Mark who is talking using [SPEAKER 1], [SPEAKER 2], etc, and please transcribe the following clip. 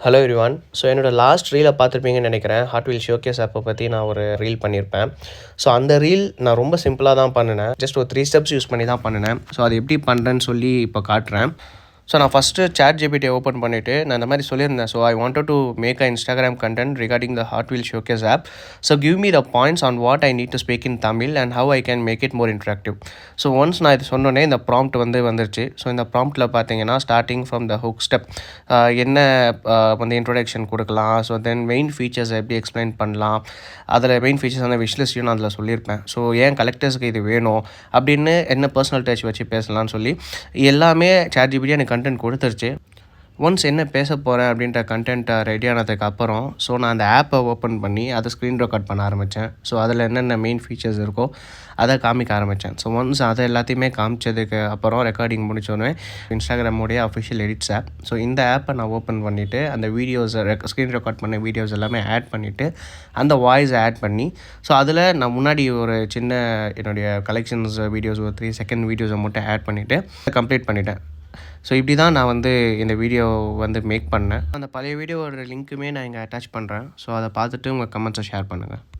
[SPEAKER 1] Hello everyone. So என்னோட last ரீலை பார்த்துருப்பீங்கன்னு நினைக்கிறேன். ஹாட் வீல் ஷோகேஸ் ஆப்பை பற்றி நான் ஒரு ரீல் பண்ணியிருப்பேன். ஸோ அந்த ரீல் நான் ரொம்ப சிம்பிளாக தான் பண்ணினேன். ஜஸ்ட் ஒரு 3 ஸ்டெப்ஸ் யூஸ் பண்ணி தான் பண்ணினேன். ஸோ அது எப்படி பண்ணுறேன்னு சொல்லி இப்போ காட்டுறேன். ஸோ நான் ஃபஸ்ட்டு ChatGPT ஓப்பன் பண்ணிவிட்டு நான் இந்த மாதிரி சொல்லியிருந்தேன். So I wanted to make a Instagram content regarding the Hot Wheels Showcase app. So give me the points on what I need to speak in Tamil and how I can make it more interactive. So once நான் இது சொன்னோன்னே இந்த prompt வந்துருச்சு. So இந்த ப்ராம்ப்ட்டில் பார்த்தீங்கன்னா starting from the hook step என்ன வந்து இன்ட்ரொடக்ஷன் கொடுக்கலாம். ஸோ தென் மெயின் ஃபீச்சர்ஸ் எப்படி எக்ஸ்பிளைன் பண்ணலாம். அதில் மெயின் ஃபீச்சர்ஸ் அந்த விஷ்லிஸ்ட்டையும் நான் அதில் சொல்லியிருப்பேன். ஸோ ஏன் கலெக்டர்ஸ்க்கு இது வேணும் அப்படின்னு என்ன பர்சனல் டச் வச்சு பேசலாம்னு சொல்லி எல்லாமே ChatGPT எனக்கு கண்டென்ட் கொடுத்துருச்சு. ஒன்ஸ் என்ன பேச போகிறேன் அப்படின்ற கண்டென்ட்டை ரெடி ஆனதுக்கு அப்புறம் ஸோ நான் அந்த ஆப்பை ஓப்பன் பண்ணி அதை ஸ்க்ரீன் ரெக்கார்ட் பண்ண ஆரம்பித்தேன். ஸோ அதில் என்னென்ன மெயின் ஃபீச்சர்ஸ் இருக்கோ அதை காமிக்க ஆரம்பித்தேன். ஸோ ஒன்ஸ் அதை எல்லாத்தையுமே காமிச்சதுக்கு அப்புறம் ரெக்கார்டிங் முடித்தோடனே இன்ஸ்டாகிராமோடைய அஃபிஷியல் எடிட்ஸ் ஆப். ஸோ இந்த ஆப்பை நான் ஓப்பன் பண்ணிவிட்டு அந்த வீடியோஸை ஸ்க்ரீன் ரெக்கார்ட் பண்ண வீடியோஸ் எல்லாமே ஆட் பண்ணிவிட்டு அந்த வாய்ஸை ஆட் பண்ணி ஸோ அதில் நான் முன்னாடி ஒரு சின்ன என்னுடைய கலெக்ஷன்ஸ் வீடியோஸ் ஒரு 3 செகண்ட் வீடியோஸை மட்டும் ஆட் பண்ணிவிட்டு கம்ப்ளீட் பண்ணிட்டேன். ஸோ இப்படி தான் நான் வந்து இந்த வீடியோ வந்து மேக் பண்ணேன். அந்த பழைய வீடியோவோட லிங்க்குமே நான் இங்கே அட்டாச் பண்ணுறேன். ஸோ அதை பார்த்துட்டு உங்கள் கமெண்ட்ஸை ஷேர் பண்ணுங்கள்.